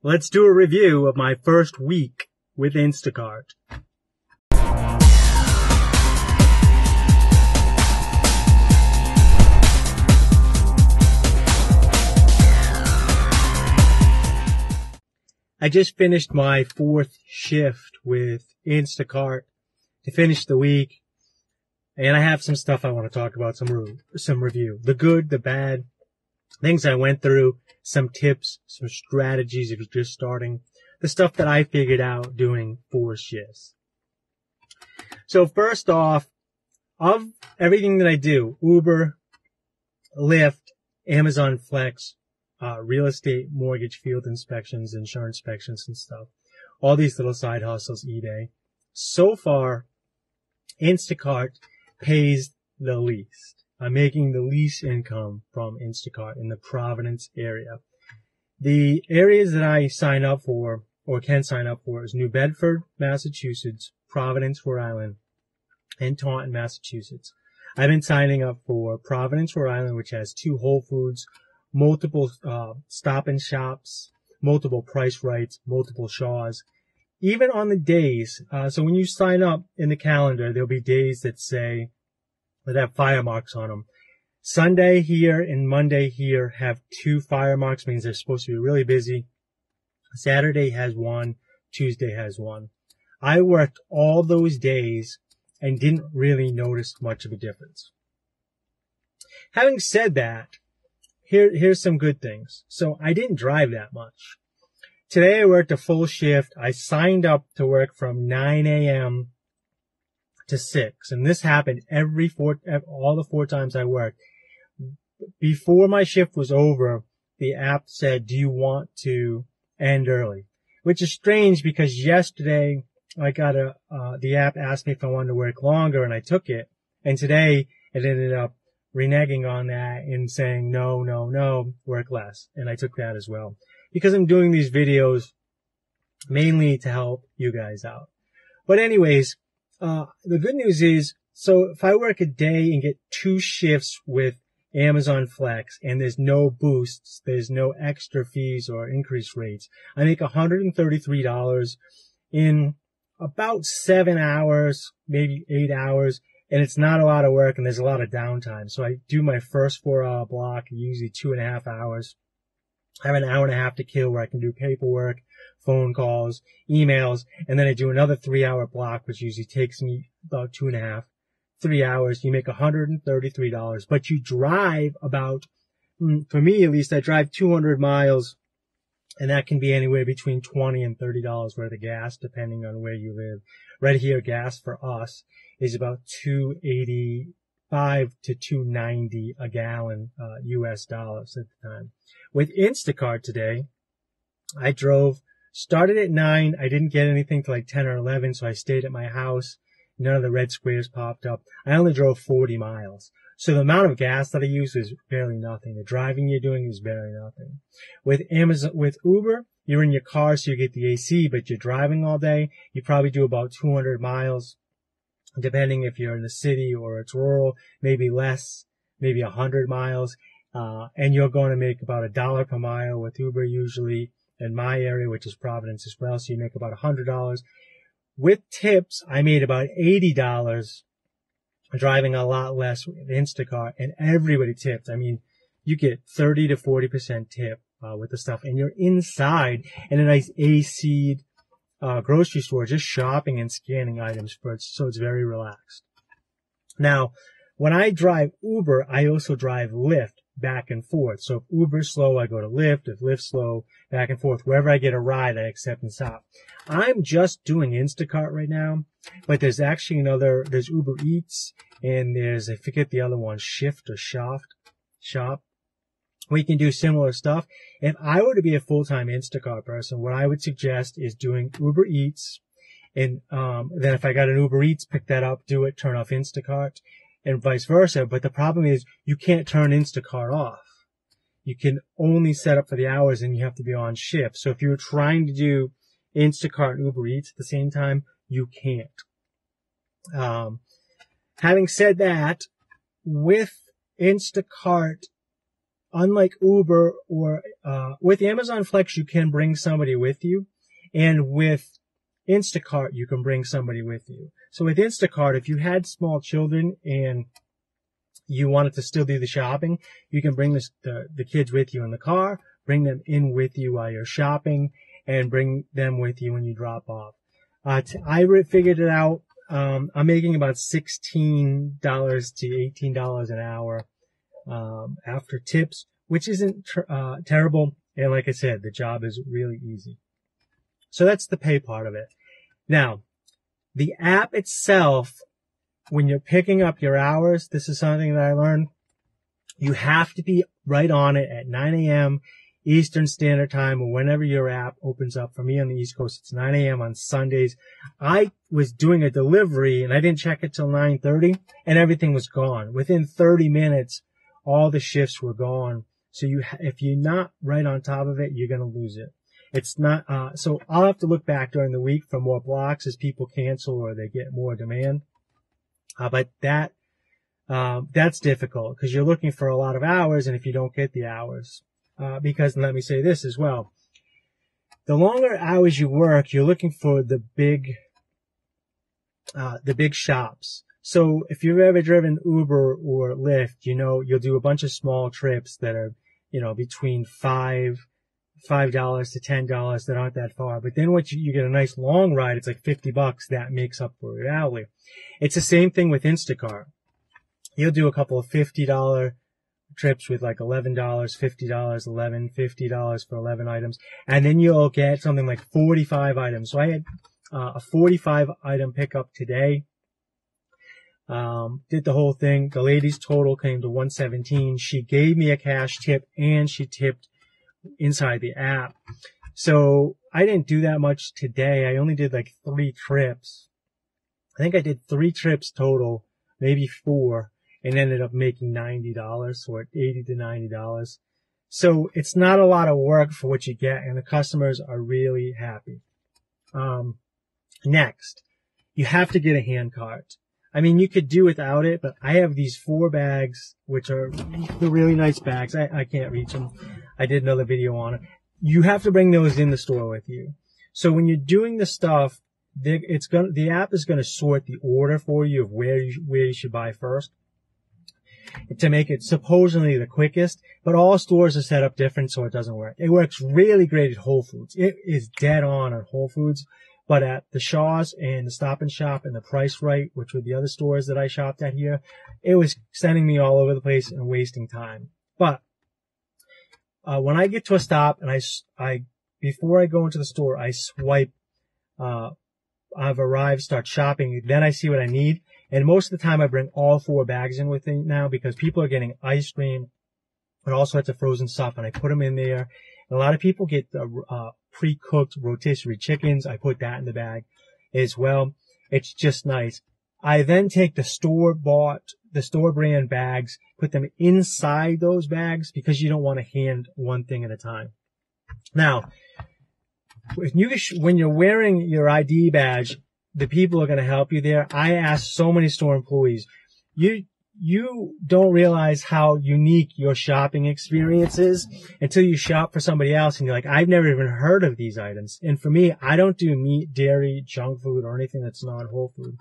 Let's do a review of my first week with Instacart. I just finished my 4th shift with Instacart to finish the week, and I have some stuff I want to talk about, some review. The good, the bad, things I went through, some tips, some strategies if you're just starting, the stuff that I figured out doing 4 shifts. So first off, of everything that I do, Uber, Lyft, Amazon Flex, real estate, mortgage, field inspections, insurance inspections and stuff, all these little side hustles, eBay. So far, Instacart pays the least. I'm making the least income from Instacart in the Providence area. The areas that I sign up for, or can sign up for, is New Bedford, Massachusetts, Providence, Rhode Island, and Taunton, Massachusetts. I've been signing up for Providence, Rhode Island, which has 2 Whole Foods, multiple Stop and Shops, multiple Price Rights, multiple Shaws. Even on the days, so when you sign up in the calendar, there'll be days that have fire marks on them. Sunday here and Monday here have 2 fire marks, means they're supposed to be really busy. Saturday has 1, Tuesday has 1. I worked all those days and didn't really notice much of a difference. Having said that, here's some good things. So I didn't drive that much. Today I worked a full shift. I signed up to work from 9 a.m. to 6. And this happened all the 4 times I worked. Before my shift was over, the app said, do you want to end early? Which is strange because yesterday I got the app asked me if I wanted to work longer and I took it. And today it ended up reneging on that and saying, no, work less. And I took that as well. Because I'm doing these videos mainly to help you guys out. But anyways, the good news is, so if I work a day and get 2 shifts with Amazon Flex and there's no boosts, there's no extra fees or increased rates, I make $133 in about 7 hours, maybe 8 hours. And it's not a lot of work and there's a lot of downtime. So I do my first 4-hour block, usually 2.5 hours. I have an hour and a half to kill where I can do paperwork, phone calls, emails, and then I do another 3-hour block, which usually takes me about 2.5, 3 hours. You make $133, but you drive about, for me at least, I drive 200 miles, and that can be anywhere between $20 and $30 worth of gas, depending on where you live. Right here, gas for us is about $2.85 to $2.90 a gallon, US dollars at the time. With Instacart today, I started at 9. I didn't get anything till like 10 or 11, so I stayed at my house. None of the red squares popped up. I only drove 40 miles. So the amount of gas that I use is barely nothing. The driving you're doing is barely nothing. With Uber, you're in your car, so you get the AC, but you're driving all day. You probably do about 200 miles, depending if you're in the city or it's rural, maybe less, maybe 100 miles. And you're going to make about $1 per mile with Uber usually in my area, which is Providence as well. So you make about $100. With tips, I made about $80 driving a lot less with Instacart, and everybody tipped. I mean, you get 30 to 40% tip with the stuff, and you're inside in a nice AC'd grocery store, just shopping and scanning items so it's very relaxed. Now, when I drive Uber, I also drive Lyft back and forth. So if Uber's slow, I go to Lyft. If Lyft's slow, back and forth. Wherever I get a ride, I accept and stop. I'm just doing Instacart right now, but there's actually there's Uber Eats, and there's, I forget the other one, Shift or Shop. We can do similar stuff. If I were to be a full-time Instacart person, what I would suggest is doing Uber Eats. And then if I got an Uber Eats, pick that up, do it, turn off Instacart, and vice versa. But the problem is you can't turn Instacart off. You can only set up for the hours and you have to be on shift. So if you're trying to do Instacart and Uber Eats at the same time, you can't. Having said that, with Instacart, unlike Uber or, with Amazon Flex, you can bring somebody with you. And with Instacart, you can bring somebody with you. So with Instacart, if you had small children and you wanted to still do the shopping, you can bring the kids with you in the car, bring them in with you while you're shopping, and bring them with you when you drop off. I figured it out. I'm making about $16 to $18 an hour, after tips, which isn't, terrible. And like I said, the job is really easy. So that's the pay part of it. Now, the app itself, when you're picking up your hours, this is something that I learned. You have to be right on it at 9 a.m. Eastern Standard Time, or whenever your app opens up. For me on the East Coast, it's 9 a.m. on Sundays. I was doing a delivery and I didn't check it till 9:30 and everything was gone. Within 30 minutes, all the shifts were gone. So if you're not right on top of it, you're going to lose it. It's not, so I'll have to look back during the week for more blocks as people cancel or they get more demand. But that's difficult because you're looking for a lot of hours, and if you don't get the hours, because let me say this as well. The longer hours you work, you're looking for the big shops. So if you've ever driven Uber or Lyft, you'll do a bunch of small trips that are, between $5 to $10 that aren't that far. But then once you get a nice long ride, it's like $50. That makes up for your hourly. It's the same thing with Instacart. You'll do a couple of $50 trips with like $11, $50, $11, $50 for 11 items. And then you'll get something like 45 items. So I had a 45 item pickup today. Did the whole thing. The lady's total came to $117. She gave me a cash tip and she tipped inside the app. So I didn't do that much today. I only did like 3 trips. I think I did 3 trips total, maybe 4, and ended up making $90 or $80 to $90. So it's not a lot of work for what you get, and the customers are really happy. Next, you have to get a hand cart. I mean, you could do without it, but I have these 4 bags, which are the really nice bags. I can't reach them. I did another video on it. You have to bring those in the store with you. So when you're doing the stuff, the app is going to sort the order for you of where you should buy first to make it supposedly the quickest, but all stores are set up different, so it doesn't work. It works really great at Whole Foods. It is dead on at Whole Foods, but at the Shaw's and the Stop and Shop and the Price Right, which were the other stores that I shopped at here, it was sending me all over the place and wasting time. But when I get to a stop and I before I go into the store, I swipe, I've arrived, start shopping, then I see what I need. And most of the time I bring all 4 bags in with me now because people are getting ice cream and all sorts of frozen stuff, and I put them in there. And a lot of people get pre-cooked rotisserie chickens. I put that in the bag as well. It's just nice. I then take the store brand bags, put them inside those bags because you don't want to hand one thing at a time. Now, when you're wearing your ID badge, the people are going to help you there. I asked so many store employees, you don't realize how unique your shopping experience is until you shop for somebody else and you're like, I've never even heard of these items. And for me, I don't do meat, dairy, junk food, or anything that's not whole food.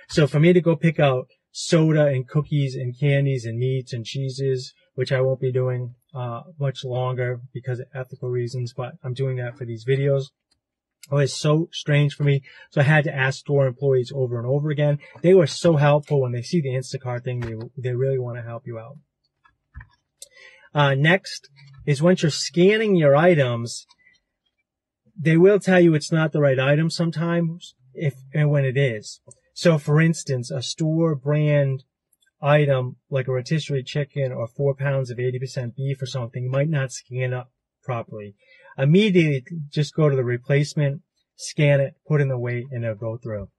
So for me to go pick out soda and cookies and candies and meats and cheeses, which I won't be doing much longer because of ethical reasons, but I'm doing that for these videos. It was so strange for me. So I had to ask store employees over and over again. They were so helpful. When they see the Instacart thing, they really want to help you out. Next is once you're scanning your items, they will tell you it's not the right item sometimes when it is. So for instance, a store brand item like a rotisserie chicken or 4 pounds of 80% beef or something might not scan up properly. Immediately just go to the replacement, scan it, put in the weight, and it'll go through.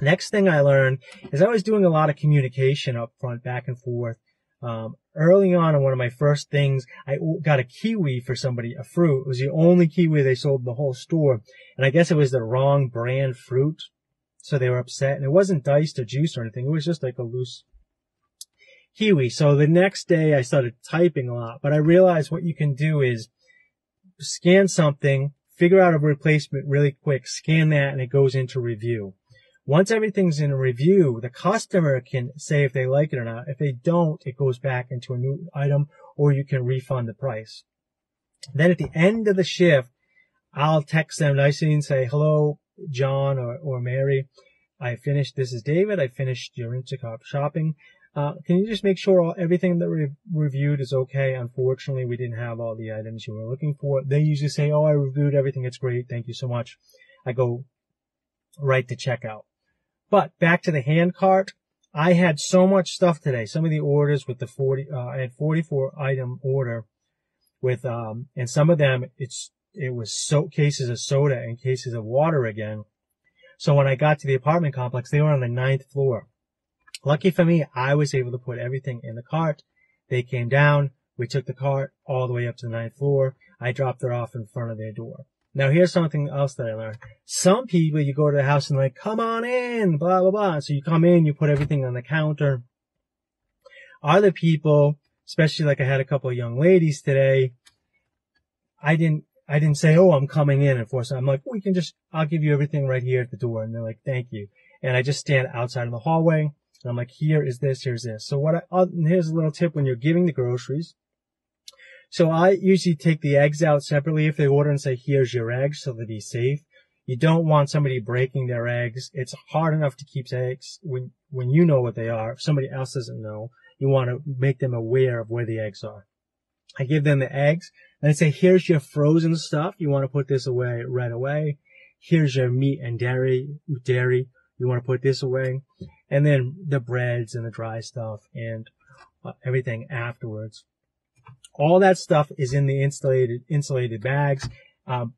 Next thing I learned is I was doing a lot of communication up front, back and forth. Early on one of my first things, I got a kiwi for somebody, a fruit. It was the only kiwi they sold in the whole store. And I guess it was the wrong brand fruit. So they were upset. And it wasn't diced or juiced or anything. It was just like a loose Kiwi. So the next day I started typing a lot, but I realized what you can do is scan something, figure out a replacement really quick, scan that, and it goes into review. Once everything's in a review, the customer can say if they like it or not. If they don't, it goes back into a new item, or you can refund the price. Then at the end of the shift, I'll text them nicely and say, hello, John or Mary. I finished, this is David. I finished your Instacart shopping. Can you just make sure everything that we reviewed is okay? Unfortunately, we didn't have all the items you were looking for. They usually say, oh, I reviewed everything. It's great. Thank you so much. I go right to checkout. But back to the hand cart. I had so much stuff today. Some of the orders with the I had 44 item order with, and some of them, it was cases of soda and cases of water again. So when I got to the apartment complex, they were on the 9th floor. Lucky for me, I was able to put everything in the cart. They came down. We took the cart all the way up to the 9th floor. I dropped it off in front of their door. Now here's something else that I learned. Some people, you go to the house and like, come on in, blah, blah, blah. So you come in, you put everything on the counter. Other people, especially like I had a couple of young ladies today, I didn't say, oh, I'm coming in and force it. I'm like, I'll give you everything right here at the door. And they're like, thank you. And I just stand outside in the hallway. And I'm like, here is this, here's this. So here's a little tip when you're giving the groceries. So I usually take the eggs out separately if they order and say, here's your eggs, so they'll be safe. You don't want somebody breaking their eggs. It's hard enough to keep eggs when you know what they are. If somebody else doesn't know, you want to make them aware of where the eggs are. I give them the eggs and I say, here's your frozen stuff. You want to put this away right away. Here's your meat and dairy. You want to put this away. And then the breads and the dry stuff and everything afterwards. All that stuff is in the insulated bags.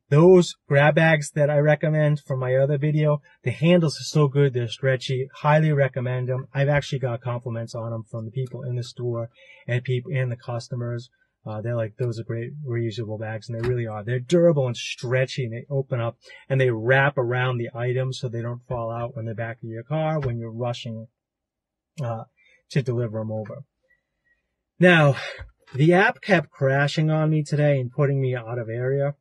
Those grab bags that I recommend from my other video, the handles are so good, they're stretchy. Highly recommend them. I've actually got compliments on them from the people in the store and the customers. They're like, those are great reusable bags, and they really are. They're durable and stretchy, and they open up and they wrap around the items so they don't fall out when they're back of your car when you're rushing to deliver them over. Now, the app kept crashing on me today and putting me out of area.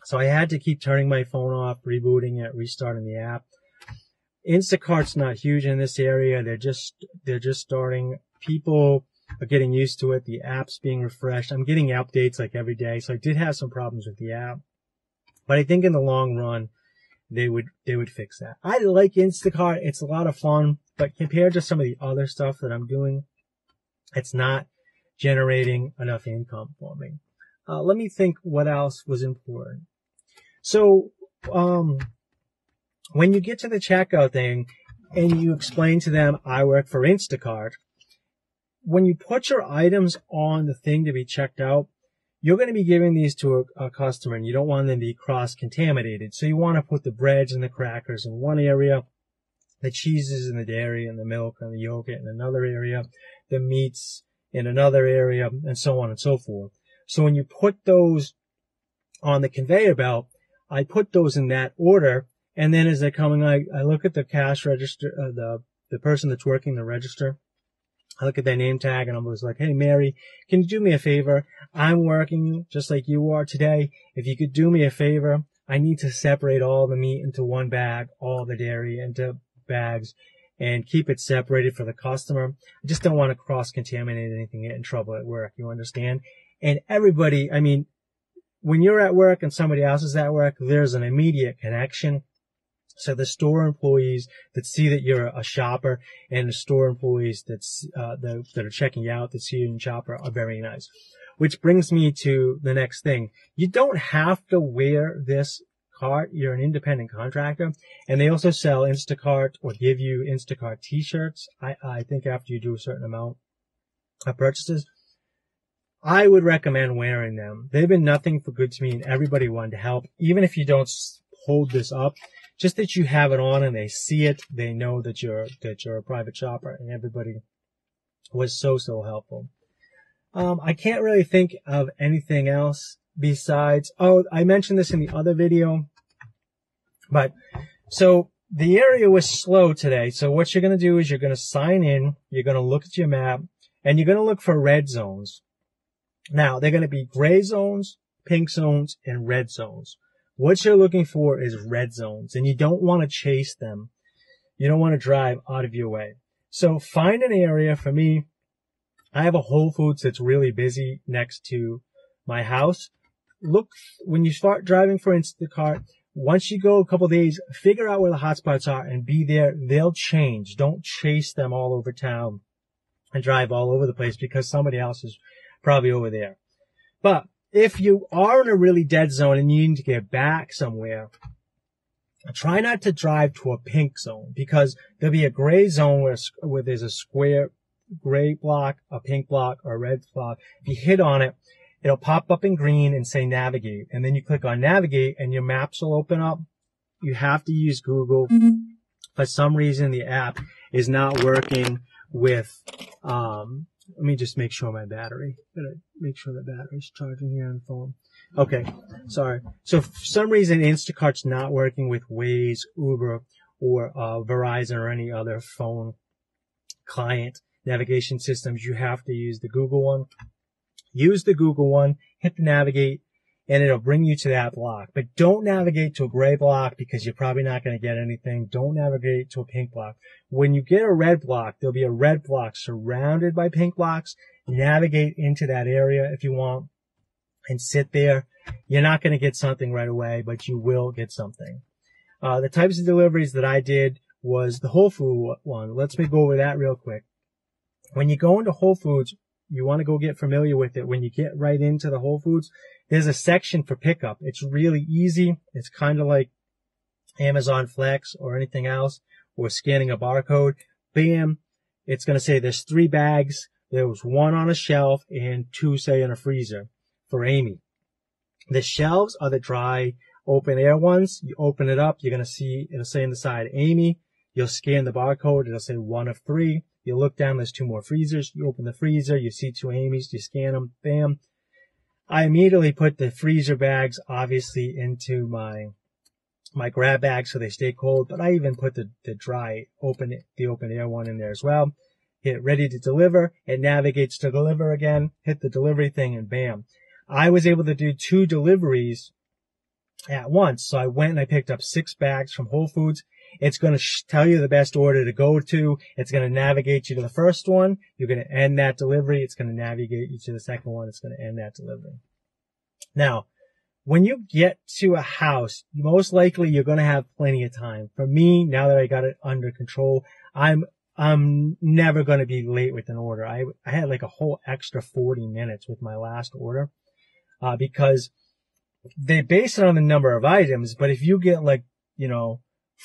So I had to keep turning my phone off, rebooting it, restarting the app. Instacart's not huge in this area. They're just starting. People are getting used to it. The app's being refreshed. I'm getting updates like every day. So I did have some problems with the app, but I think in the long run, they would fix that. I like Instacart. It's a lot of fun, but compared to some of the other stuff that I'm doing, it's not generating enough income for me. Let me think what else was important. So, when you get to the checkout thing and you explain to them, I work for Instacart, when you put your items on the thing to be checked out, you're going to be giving these to a customer and you don't want them to be cross-contaminated. So you want to put the breads and the crackers in one area, the cheeses and the dairy and the milk and the yogurt in another area, the meats in another area, and so on and so forth. So when you put those on the conveyor belt, I put those in that order, and then as they're coming, I look at the cash register, the person that's working the register. I look at their name tag, and I'm always like, hey, Mary, can you do me a favor? I'm working just like you are today. If you could do me a favor, I need to separate all the meat into one bag, all the dairy into bags, and keep it separated for the customer. I just don't want to cross-contaminate anything, get in trouble at work, you understand? And everybody, I mean, when you're at work and somebody else is at work, there's an immediate connection. So the store employees that see that you're a shopper and the store employees that are checking you out that see you in shopper are very nice. Which brings me to the next thing. You don't have to wear this cart. You're an independent contractor. And they also sell Instacart or give you Instacart t-shirts. I think after you do a certain amount of purchases, I would recommend wearing them. They've been nothing but good to me, and everybody wanted to help. Even if you don't hold this up, just that you have it on and they see it, they know that you're a private shopper, and everybody was so helpful. I can't really think of anything else besides, I mentioned this in the other video, but so the area was slow today. So what you're going to do is you're going to sign in, you're going to look at your map, and you're going to look for red zones. Now, they're going to be gray zones, pink zones, and red zones. What you're looking for is red zones, and you don't want to chase them. You don't want to drive out of your way. So find an area. For me, I have a Whole Foods that's really busy next to my house. Look, when you start driving for Instacart, once you go a couple of days, figure out where the hotspots are and be there. They'll change. Don't chase them all over town and drive all over the place because somebody else is probably over there. But if you are in a really dead zone and you need to get back somewhere, try not to drive to a pink zone because there'll be a gray zone where there's a square gray block, a pink block, or a red block. If you hit on it, it'll pop up in green and say navigate. And then you click on navigate and your maps will open up. You have to use Google. For some reason, the app is not working with, let me just make sure my battery, gotta make sure the battery's charging here on the phone. Okay. Sorry. So for some reason, Instacart's not working with Waze, Uber, or Verizon or any other phone client navigation systems. You have to use the Google one. Use the Google one, hit the navigate, and it'll bring you to that block. But don't navigate to a gray block because you're probably not going to get anything. Don't navigate to a pink block. When you get a red block, there'll be a red block surrounded by pink blocks. Navigate into that area if you want and sit there. You're not going to get something right away, but you will get something. The types of deliveries that I did was the Whole Food one. Let's go over that real quick. When you go into Whole Foods, you want to go get familiar with it. When you get right into the Whole Foods, there's a section for pickup. It's really easy. It's kind of like Amazon Flex or anything else, or scanning a barcode. Bam. It's going to say there's 3 bags. There was 1 on a shelf and 2, say, in a freezer for Amy. The shelves are the dry, open air ones. You open it up. You're going to see, it'll say on the side, Amy. You'll scan the barcode. It'll say 1 of 3. You look down, there's 2 more freezers. You open the freezer. You see 2 Amy's. You scan them. Bam. I immediately put the freezer bags, obviously, into my grab bag so they stay cold, but I even put the dry, the open air one in there as well. Hit ready to deliver. It navigates to deliver again. Hit the delivery thing and bam. I was able to do 2 deliveries at once. So I went and I picked up 6 bags from Whole Foods. It's going to tell you the best order to go to. It's going to navigate you to the first one. You're going to end that delivery. It's going to navigate you to the second one. It's going to end that delivery. Now, when you get to a house, most likely you're going to have plenty of time. For me, now that I got it under control, I'm never going to be late with an order. I had like a whole extra 40 minutes with my last order, because they base it on the number of items. But if you get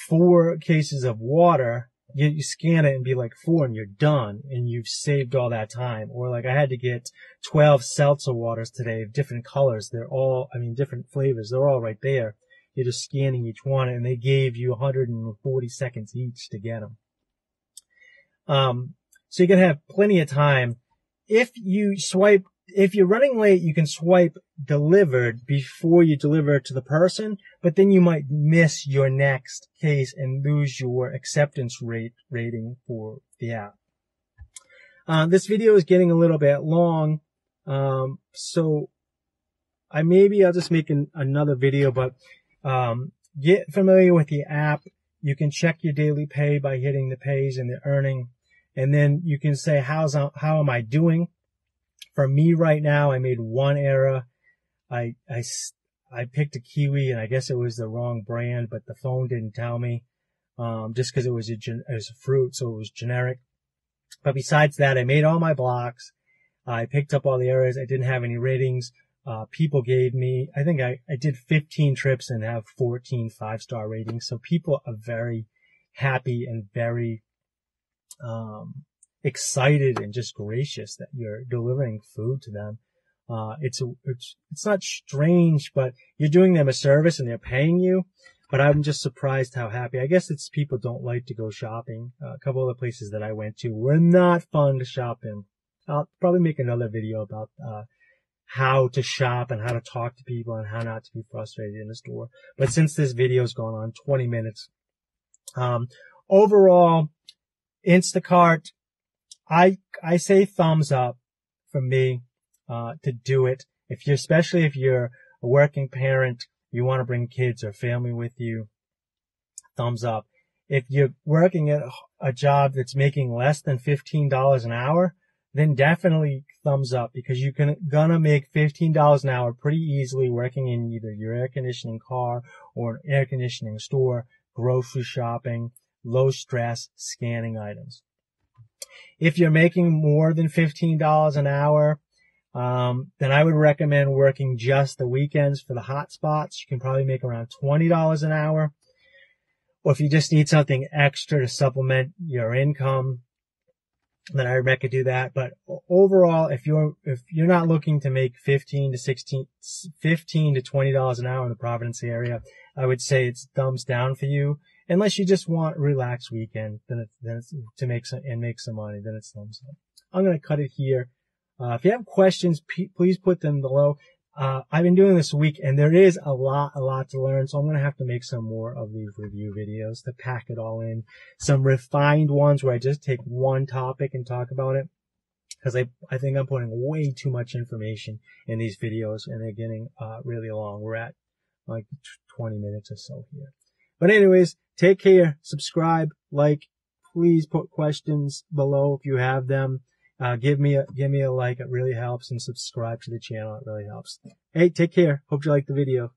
4 cases of water, you scan it and be like 4 and you're done and you've saved all that time. Or I had to get 12 seltzer waters today of different colors. They're all, different flavors. They're all right there. You're just scanning each one and they gave you 140 seconds each to get them. So you're going to have plenty of time. If you're running late, you can swipe delivered before you deliver it to the person, but then you might miss your next case and lose your acceptance rating for the app. This video is getting a little bit long, so I'll just make another video, but get familiar with the app. You can check your daily pay by hitting the pays and the earning, and then you can say, how am I doing? For me right now, I made 1 error. I picked a kiwi and I guess it was the wrong brand, but the phone didn't tell me, just cause it was a fruit, so it was generic. But besides that, I made all my blocks. I picked up all the errors. I didn't have any ratings. People gave me, I think I did 15 trips and have 14 5-star ratings. So people are very happy and very, excited and just gracious that you're delivering food to them. It's not strange, but you're doing them a service and they're paying you. But I'm just surprised how happy. I guess it's people don't like to go shopping. A couple of the places that I went to were not fun to shop in. I'll probably make another video about, how to shop and how to talk to people and how not to be frustrated in the store. But since this video's gone on 20 minutes, overall, Instacart, I say thumbs up for me, to do it. Especially if you're a working parent, you want to bring kids or family with you, thumbs up. If you're working at a job that's making less than $15 an hour, then definitely thumbs up, because you're gonna make $15 an hour pretty easily working in either your air conditioning car or an air conditioning store, grocery shopping, low stress, scanning items. If you're making more than $15 an hour, then I would recommend working just the weekends for the hot spots. You can probably make around $20 an hour. Or if you just need something extra to supplement your income, then I recommend do that. But overall, if you're not looking to make $15 to $20 an hour in the Providence area, I would say it's thumbs down for you. Unless you just want a relaxed weekend, then it's to make some money, then it's thumbs up. I'm going to cut it here. If you have questions, please put them below. I've been doing this a week, and there is a lot to learn, so I'm going to have to make some more of these review videos to pack it all in. Some refined ones where I just take one topic and talk about it, because I think I'm putting way too much information in these videos, and they're getting really long. We're at like 20 minutes or so here. But anyways, take care, subscribe, like, please put questions below if you have them. Give me a like, it really helps, and subscribe to the channel, it really helps. Hey, take care. Hope you like the video.